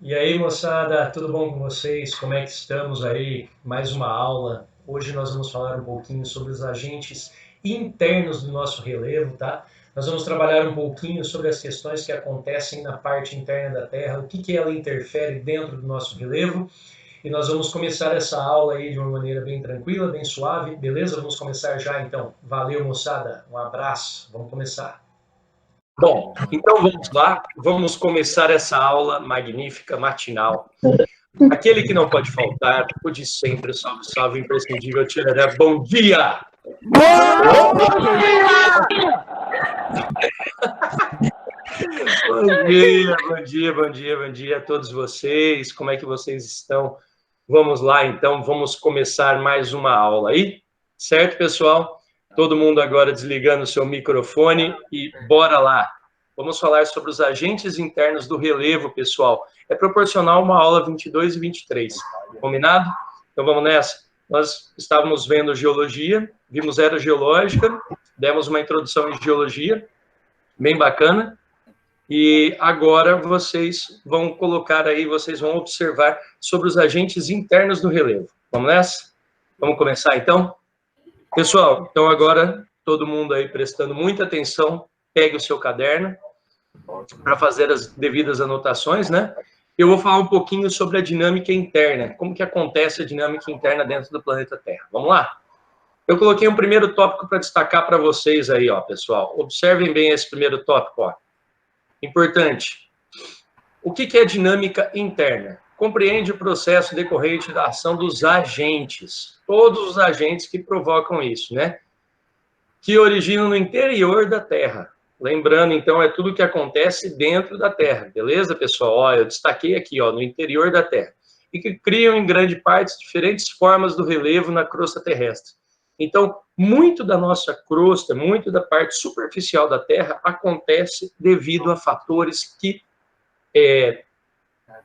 E aí, moçada, tudo bom com vocês? Como é que estamos aí? Mais uma aula. Hoje nós vamos falar um pouquinho sobre os agentes internos do nosso relevo, tá? Nós vamos trabalhar um pouquinho sobre as questões que acontecem na parte interna da Terra, o que que ela interfere dentro do nosso relevo. E nós vamos começar essa aula aí de uma maneira bem tranquila, bem suave, beleza? Vamos começar já então. Valeu, moçada. Um abraço. Vamos começar. Bom, então vamos lá, vamos começar essa aula magnífica, matinal. Aquele que não pode faltar, o de sempre, salve, salve, imprescindível, tiraré. Bom dia! Bom dia a todos vocês, como é que vocês estão? Vamos lá, então, vamos começar mais uma aula aí, certo, pessoal? Todo mundo agora desligando o seu microfone e bora lá. Vamos falar sobre os agentes internos do relevo, pessoal. É proporcional uma aula 22 e 23, combinado? Então vamos nessa. Nós estávamos vendo geologia, vimos era geológica, demos uma introdução em geologia, bem bacana. E agora vocês vão colocar aí, vocês vão observar sobre os agentes internos do relevo. Vamos nessa? Vamos começar então? Pessoal, então agora todo mundo aí prestando muita atenção, pegue o seu caderno para fazer as devidas anotações, né? Eu vou falar um pouquinho sobre a dinâmica interna, como que acontece a dinâmica interna dentro do planeta Terra. Vamos lá? Eu coloquei um primeiro tópico para destacar para vocês aí, ó, pessoal. Observem bem esse primeiro tópico, ó. Importante. O que é dinâmica interna? Compreende o processo decorrente da ação dos agentes, todos os agentes que provocam isso, né? Que originam no interior da Terra. Lembrando, então, é tudo que acontece dentro da Terra, beleza, pessoal? Ó, eu destaquei aqui, ó, no interior da Terra. E que criam, em grande parte, diferentes formas do relevo na crosta terrestre. Então, muito da nossa crosta, muito da parte superficial da Terra acontece devido a fatores que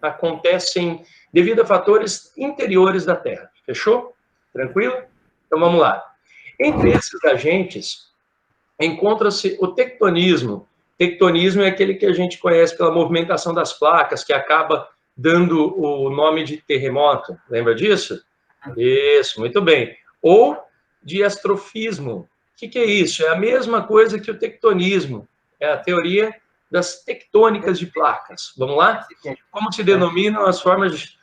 acontecem devido a fatores interiores da Terra. Fechou? Tranquilo? Então vamos lá. Entre esses agentes, encontra-se o tectonismo. Tectonismo é aquele que a gente conhece pela movimentação das placas, que acaba dando o nome de terremoto. Lembra disso? Isso, muito bem. Ou diastrofismo. O que é isso? É a mesma coisa que o tectonismo. É a teoria das tectônicas de placas. Vamos lá? Como se denominam as formas? Que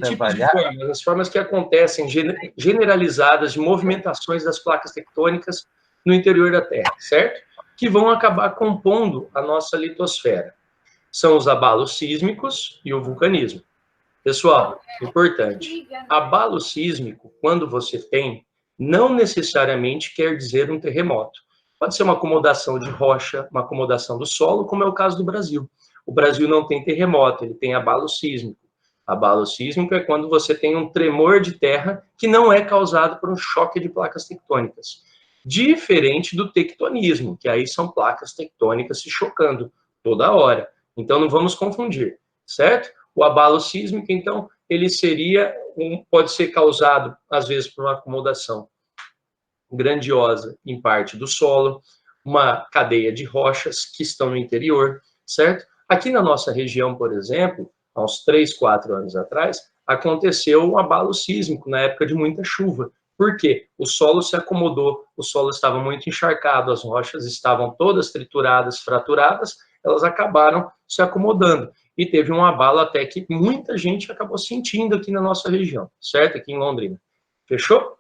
tipos de formas? As formas que acontecem generalizadas de movimentações das placas tectônicas no interior da Terra, certo? Que vão acabar compondo a nossa litosfera. São os abalos sísmicos e o vulcanismo. Pessoal, importante, abalo sísmico, quando você tem, não necessariamente quer dizer um terremoto. Pode ser uma acomodação de rocha, uma acomodação do solo, como é o caso do Brasil. O Brasil não tem terremoto, ele tem abalo sísmico. Abalo sísmico é quando você tem um tremor de terra que não é causado por um choque de placas tectônicas. Diferente do tectonismo, que aí são placas tectônicas se chocando toda hora. Então não vamos confundir, certo? O abalo sísmico, então, ele pode ser causado, às vezes, por uma acomodação grandiosa em parte do solo, uma cadeia de rochas que estão no interior, certo? Aqui na nossa região, por exemplo, há uns 3, 4 anos atrás, aconteceu um abalo sísmico na época de muita chuva. Por quê? O solo se acomodou, o solo estava muito encharcado, as rochas estavam todas trituradas, fraturadas, elas acabaram se acomodando. E teve um abalo até que muita gente acabou sentindo aqui na nossa região, certo? Aqui em Londrina. Fechou?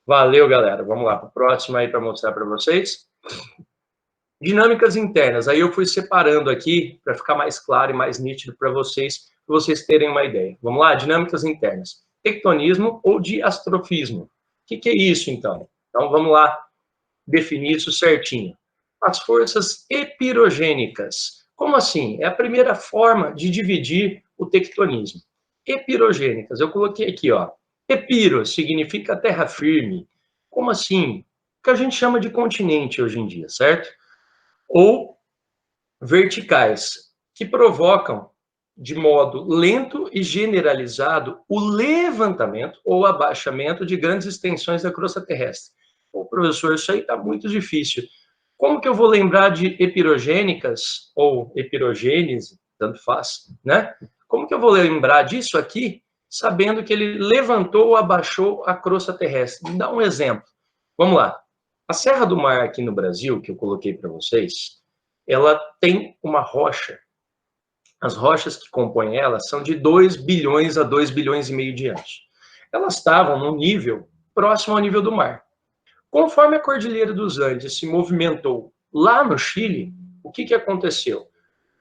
Valeu, galera. Vamos lá para o próximo aí para mostrar para vocês. Dinâmicas internas. Aí eu fui separando aqui para ficar mais claro e mais nítido para vocês terem uma ideia. Vamos lá? Dinâmicas internas. Tectonismo ou diastrofismo. O que é isso, então? Então, vamos lá definir isso certinho. As forças epirogênicas. Como assim? É a primeira forma de dividir o tectonismo. Epirogênicas. Eu coloquei aqui, ó. Epiro significa terra firme. Como assim? O que a gente chama de continente hoje em dia, certo? Ou verticais, que provocam de modo lento e generalizado o levantamento ou abaixamento de grandes extensões da crosta terrestre. Ô, professor, isso aí está muito difícil. Como que eu vou lembrar de epirogênicas ou epirogênese, tanto faz, né? Como que eu vou lembrar disso aqui, sabendo que ele levantou ou abaixou a crosta terrestre? Me dá um exemplo. Vamos lá. A Serra do Mar aqui no Brasil, que eu coloquei para vocês, ela tem uma rocha. As rochas que compõem ela são de 2 bilhões a 2 bilhões e meio de anos. Elas estavam num nível próximo ao nível do mar. Conforme a Cordilheira dos Andes se movimentou lá no Chile, o que aconteceu?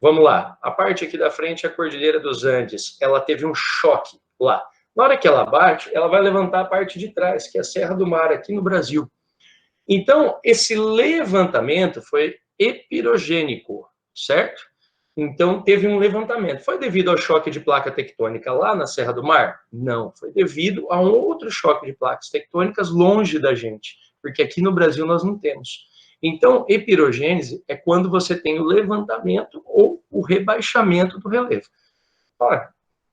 Vamos lá, a parte aqui da frente é a Cordilheira dos Andes, ela teve um choque lá. Na hora que ela bate, ela vai levantar a parte de trás, que é a Serra do Mar, aqui no Brasil. Então, esse levantamento foi epirogênico, certo? Então, teve um levantamento. Foi devido ao choque de placa tectônica lá na Serra do Mar? Não, foi devido a um outro choque de placas tectônicas longe da gente, porque aqui no Brasil nós não temos. Então, epirogênese é quando você tem o levantamento ou o rebaixamento do relevo. Olha,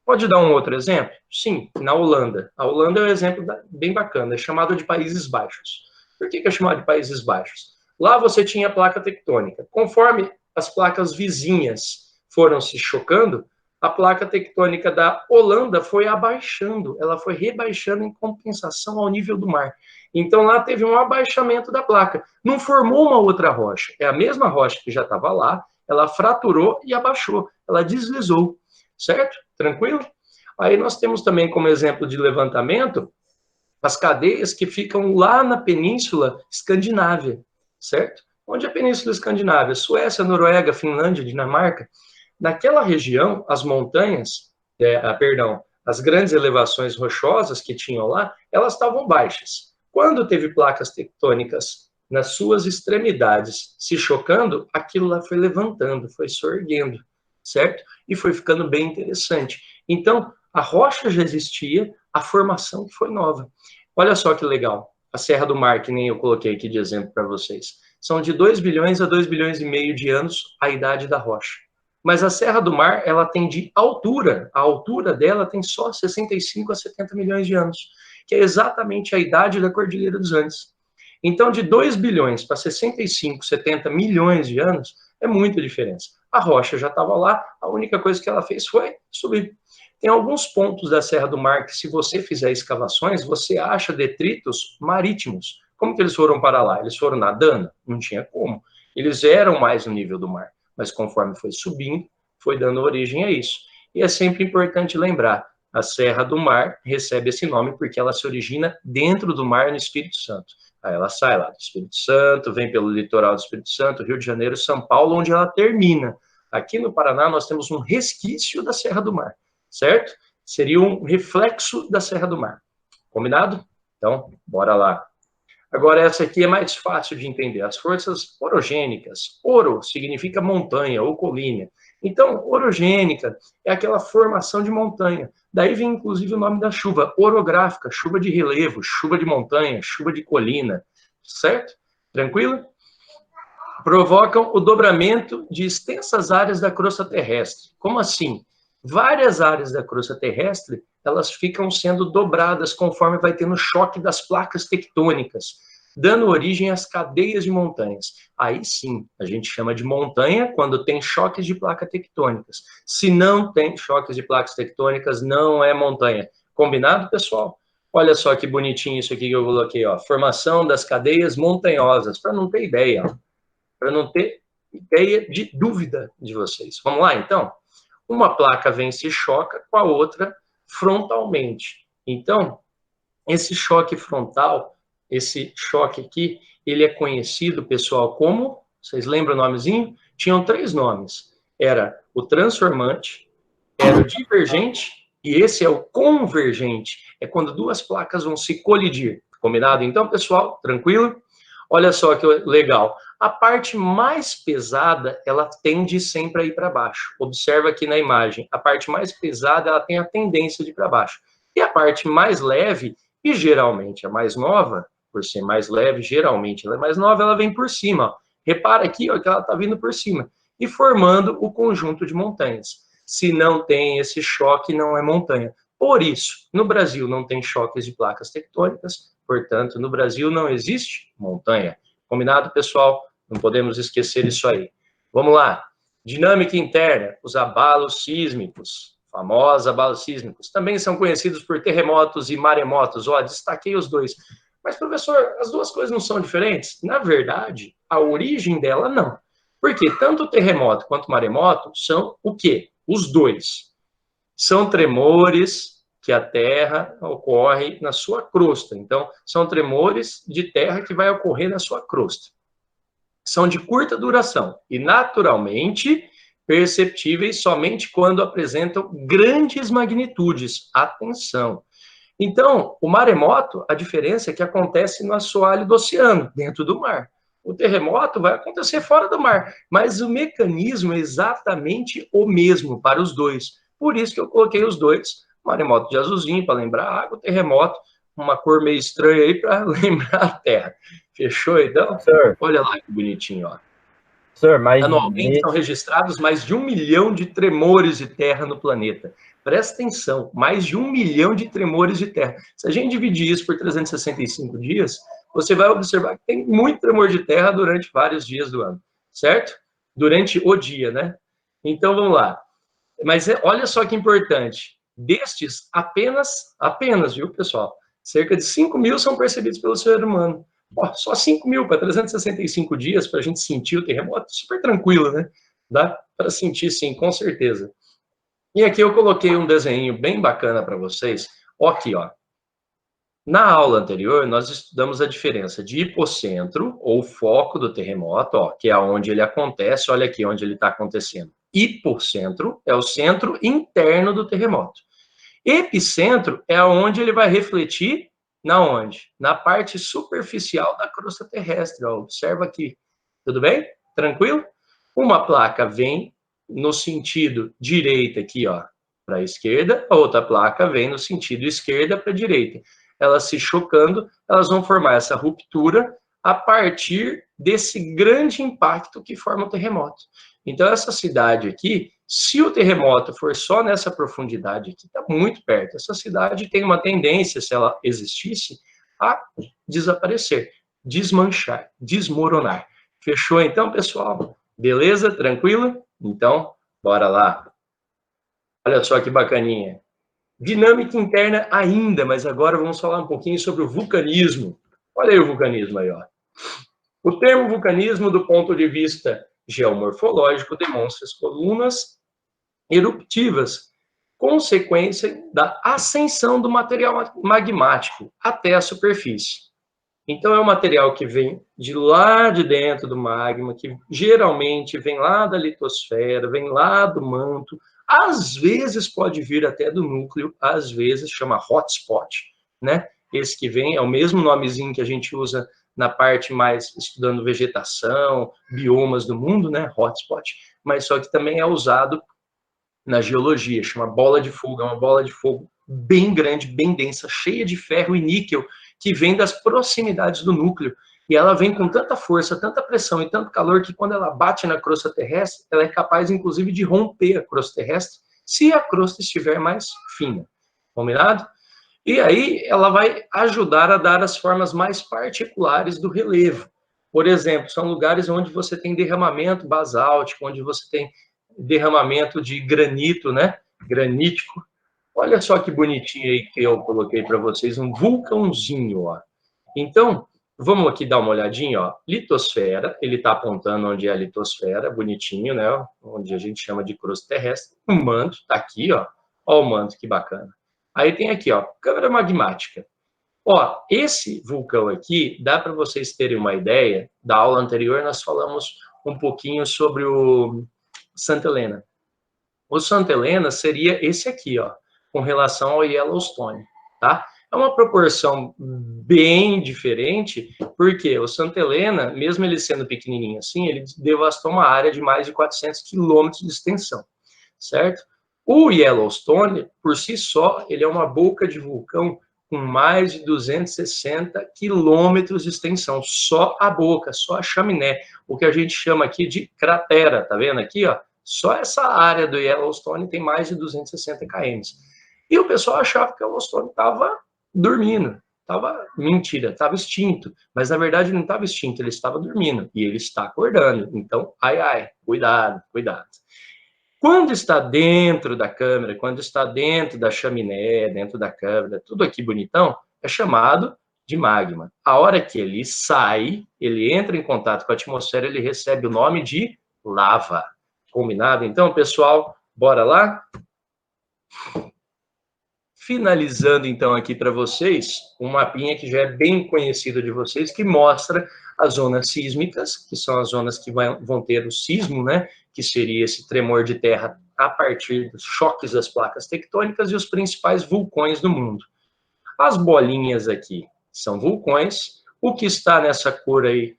pode dar um outro exemplo? Sim, na Holanda. A Holanda é um exemplo bem bacana, é chamado de Países Baixos. Por que é chamado de Países Baixos? Lá você tinha a placa tectônica. Conforme as placas vizinhas foram se chocando, a placa tectônica da Holanda foi abaixando, ela foi rebaixando em compensação ao nível do mar. Então lá teve um abaixamento da placa. Não formou uma outra rocha, é a mesma rocha que já estava lá, ela fraturou e abaixou, ela deslizou, certo? Tranquilo? Aí nós temos também como exemplo de levantamento as cadeias que ficam lá na Península Escandinávia, certo? Onde é a Península Escandinávia? Suécia, Noruega, Finlândia, Dinamarca. Naquela região, as montanhas, as grandes elevações rochosas que tinham lá, elas estavam baixas. Quando teve placas tectônicas nas suas extremidades se chocando, aquilo lá foi levantando, foi sorguendo, certo? E foi ficando bem interessante. Então, a rocha já existia, a formação que foi nova. Olha só que legal. A Serra do Mar, que nem eu coloquei aqui de exemplo para vocês. São de 2 bilhões a 2 bilhões e meio de anos a idade da rocha. Mas a Serra do Mar, ela tem de altura, a altura dela tem só 65 a 70 milhões de anos, que é exatamente a idade da Cordilheira dos Andes. Então, de 2 bilhões para 65, 70 milhões de anos, é muita diferença. A rocha já estava lá, a única coisa que ela fez foi subir. Tem alguns pontos da Serra do Mar que, se você fizer escavações, você acha detritos marítimos. Como que eles foram para lá? Eles foram nadando? Não tinha como. Eles eram mais no nível do mar, mas conforme foi subindo, foi dando origem a isso. E é sempre importante lembrar, a Serra do Mar recebe esse nome porque ela se origina dentro do mar no Espírito Santo. Aí ela sai lá do Espírito Santo, vem pelo litoral do Espírito Santo, Rio de Janeiro, São Paulo, onde ela termina. Aqui no Paraná nós temos um resquício da Serra do Mar, certo? Seria um reflexo da Serra do Mar. Combinado? Então, bora lá. Agora, essa aqui é mais fácil de entender. As forças orogênicas. Oro significa montanha ou colina. Então, orogênica é aquela formação de montanha. Daí vem, inclusive, o nome da chuva. Orográfica, chuva de relevo, chuva de montanha, chuva de colina. Certo? Tranquilo? Provocam o dobramento de extensas áreas da crosta terrestre. Como assim? Várias áreas da crosta terrestre, elas ficam sendo dobradas conforme vai tendo choque das placas tectônicas, dando origem às cadeias de montanhas. Aí sim, a gente chama de montanha quando tem choques de placas tectônicas. Se não tem choques de placas tectônicas, não é montanha. Combinado, pessoal? Olha só que bonitinho isso aqui que eu coloquei, ó. Formação das cadeias montanhosas, para não ter ideia, ó. Para não ter ideia de dúvida de vocês. Vamos lá, então? Uma placa vem e se choca com a outra frontalmente. Então, esse choque frontal, esse choque aqui, ele é conhecido, pessoal, como, vocês lembram o nomezinho? Tinham 3 nomes. Era o transformante, era o divergente, e esse é o convergente. É quando 2 placas vão se colidir. Combinado? Então, pessoal, tranquilo? Olha só que legal. A parte mais pesada, ela tende sempre a ir para baixo. Observa aqui na imagem. A parte mais pesada, ela tem a tendência de ir para baixo. E a parte mais leve, e geralmente a mais nova, por ser mais leve, geralmente ela é mais nova, ela vem por cima. Ó. Repara aqui ó, que ela está vindo por cima. E formando o conjunto de montanhas. Se não tem esse choque, não é montanha. Por isso, no Brasil não tem choques de placas tectônicas, portanto, no Brasil não existe montanha. Combinado, pessoal? Não podemos esquecer isso aí. Vamos lá. Dinâmica interna, os abalos sísmicos, famosos abalos sísmicos, também são conhecidos por terremotos e maremotos. Ó, destaquei os dois. Mas, professor, as duas coisas não são diferentes? Na verdade, a origem dela não. Porque tanto o terremoto quanto o maremoto são o quê? Os dois. São tremores que a Terra ocorre na sua crosta. Então, são tremores de terra que vai ocorrer na sua crosta. São de curta duração e, naturalmente, perceptíveis somente quando apresentam grandes magnitudes. Atenção! Então, o maremoto, a diferença é que acontece no assoalho do oceano, dentro do mar. O terremoto vai acontecer fora do mar, mas o mecanismo é exatamente o mesmo para os dois. Por isso que eu coloquei os dois, maremoto de azulzinho para lembrar a água, terremoto, uma cor meio estranha aí para lembrar a terra. Fechou, então? Sir. Olha lá que bonitinho, ó. Sir, mas anualmente são registrados mais de 1 milhão de tremores de terra no planeta. Presta atenção, mais de 1 milhão de tremores de terra. Se a gente dividir isso por 365 dias, você vai observar que tem muito tremor de terra durante vários dias do ano, certo? Durante o dia, né? Então, vamos lá. Mas olha só que importante. Destes, apenas, viu, pessoal? Cerca de 5 mil são percebidos pelo ser humano. Pô, só 5 mil para 365 dias para a gente sentir o terremoto, super tranquilo, né? Dá para sentir, sim, com certeza. E aqui eu coloquei um desenho bem bacana para vocês. Ó, aqui, ó. Na aula anterior, nós estudamos a diferença de hipocentro, ou foco do terremoto, ó, que é onde ele acontece, olha aqui onde ele está acontecendo. Hipocentro é o centro interno do terremoto. Epicentro é onde ele vai refletir, na onde? Na parte superficial da crosta terrestre, ó, observa aqui. Tudo bem? Tranquilo? Uma placa vem no sentido direita aqui, ó, para a esquerda, a outra placa vem no sentido esquerda para a direita. Elas se chocando, elas vão formar essa ruptura a partir desse grande impacto que forma o terremoto. Então, essa cidade aqui, se o terremoto for só nessa profundidade aqui, está muito perto. Essa cidade tem uma tendência, se ela existisse, a desaparecer, desmanchar, desmoronar. Fechou então, pessoal? Beleza? Tranquilo? Então, bora lá. Olha só que bacaninha. Dinâmica interna ainda, mas agora vamos falar um pouquinho sobre o vulcanismo. Olha aí o vulcanismo aí, ó. O termo vulcanismo, do ponto de vista geomorfológico, demonstra as colunas eruptivas, consequência da ascensão do material magmático até a superfície. Então, é um material que vem de lá de dentro do magma, que geralmente vem lá da litosfera, vem lá do manto, às vezes pode vir até do núcleo, às vezes chama hotspot, né? Esse que vem é o mesmo nomezinho que a gente usa na parte mais estudando vegetação, biomas do mundo, né? Hotspot, mas só que também é usado na geologia, chama bola de fogo, é uma bola de fogo bem grande, bem densa, cheia de ferro e níquel, que vem das proximidades do núcleo. E ela vem com tanta força, tanta pressão e tanto calor que quando ela bate na crosta terrestre, ela é capaz, inclusive, de romper a crosta terrestre, se a crosta estiver mais fina. Combinado? E aí ela vai ajudar a dar as formas mais particulares do relevo. Por exemplo, são lugares onde você tem derramamento basáltico, onde você tem derramamento de granito, né? Granítico. Olha só que bonitinho aí que eu coloquei para vocês, um vulcãozinho, ó. Então, vamos aqui dar uma olhadinha, ó. Litosfera, ele está apontando onde é a litosfera, bonitinho, né? Onde a gente chama de crosta terrestre. O manto está aqui, ó. Ó o manto, que bacana. Aí tem aqui, ó, câmara magmática. Ó, esse vulcão aqui, dá para vocês terem uma ideia, da aula anterior nós falamos um pouquinho sobre o Santa Helena. O Santa Helena seria esse aqui, ó, com relação ao Yellowstone, tá? É uma proporção bem diferente, porque o Santa Helena, mesmo ele sendo pequenininho assim, ele devastou uma área de mais de 400 quilômetros de extensão, certo? O Yellowstone, por si só, ele é uma boca de vulcão com mais de 260 quilômetros de extensão, só a boca, só a chaminé, o que a gente chama aqui de cratera, tá vendo aqui, ó? Só essa área do Yellowstone tem mais de 260 km. E o pessoal achava que o Yellowstone estava dormindo. mentira, estava extinto. Mas, na verdade, não estava extinto, ele estava dormindo. E ele está acordando. Então, cuidado, cuidado. Quando está dentro da câmera, quando está dentro da chaminé, dentro da câmera, tudo aqui bonitão, é chamado de magma. A hora que ele sai, ele entra em contato com a atmosfera, ele recebe o nome de lava. Combinado? Então, pessoal, bora lá? Finalizando, então, aqui para vocês, um mapinha que já é bem conhecido de vocês, que mostra as zonas sísmicas, que são as zonas que vão ter o sismo, né? Que seria esse tremor de terra a partir dos choques das placas tectônicas e os principais vulcões do mundo. As bolinhas aqui são vulcões. O que está nessa cor aí,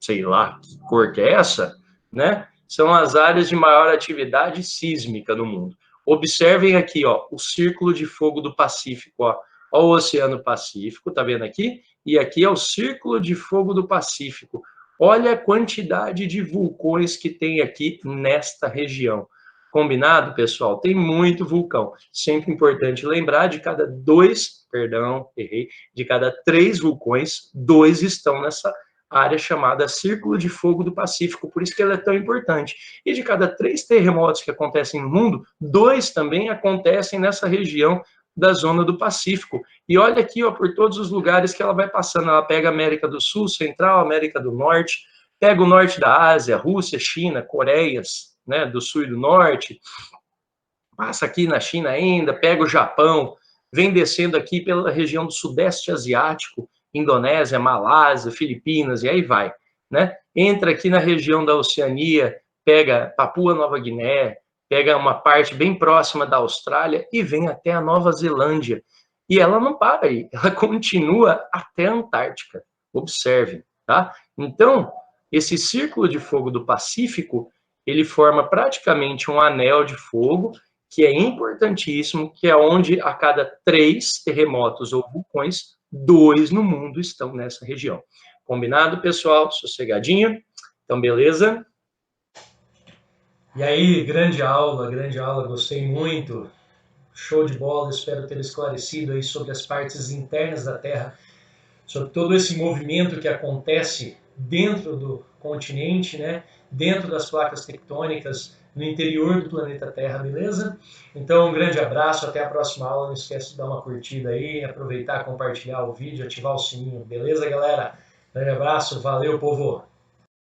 sei lá que cor que é essa, né? São as áreas de maior atividade sísmica no mundo. Observem aqui, ó, o Círculo de Fogo do Pacífico, ó o Oceano Pacífico, tá vendo aqui? E aqui é o Círculo de Fogo do Pacífico. Olha a quantidade de vulcões que tem aqui nesta região. Combinado, pessoal? Tem muito vulcão. Sempre importante lembrar, de cada de cada 3 vulcões, 2 estão nessa área chamada Círculo de Fogo do Pacífico, por isso que ela é tão importante. E de cada 3 terremotos que acontecem no mundo, 2 também acontecem nessa região da zona do Pacífico. E olha aqui, ó, por todos os lugares que ela vai passando. Ela pega a América do Sul, Central, América do Norte, pega o norte da Ásia, Rússia, China, Coreias, né, do Sul e do Norte, passa aqui na China ainda, pega o Japão, vem descendo aqui pela região do Sudeste Asiático, Indonésia, Malásia, Filipinas, e aí vai, né? Entra aqui na região da Oceania, pega Papua Nova Guiné, pega uma parte bem próxima da Austrália e vem até a Nova Zelândia. E ela não para aí, ela continua até a Antártica. Observe, tá? Então, esse Círculo de Fogo do Pacífico, ele forma praticamente um anel de fogo, que é importantíssimo, que é onde a cada 3 terremotos ou vulcões, 2 no mundo estão nessa região. Combinado, pessoal? Sossegadinho? Então, beleza? E aí, grande aula, gostei muito. Show de bola, espero ter esclarecido aí sobre as partes internas da Terra, sobre todo esse movimento que acontece dentro do continente, né? Dentro das placas tectônicas, no interior do planeta Terra, beleza? Então, um grande abraço, até a próxima aula. Não esquece de dar uma curtida aí, aproveitar, compartilhar o vídeo, ativar o sininho, beleza, galera? Grande abraço, valeu, povo!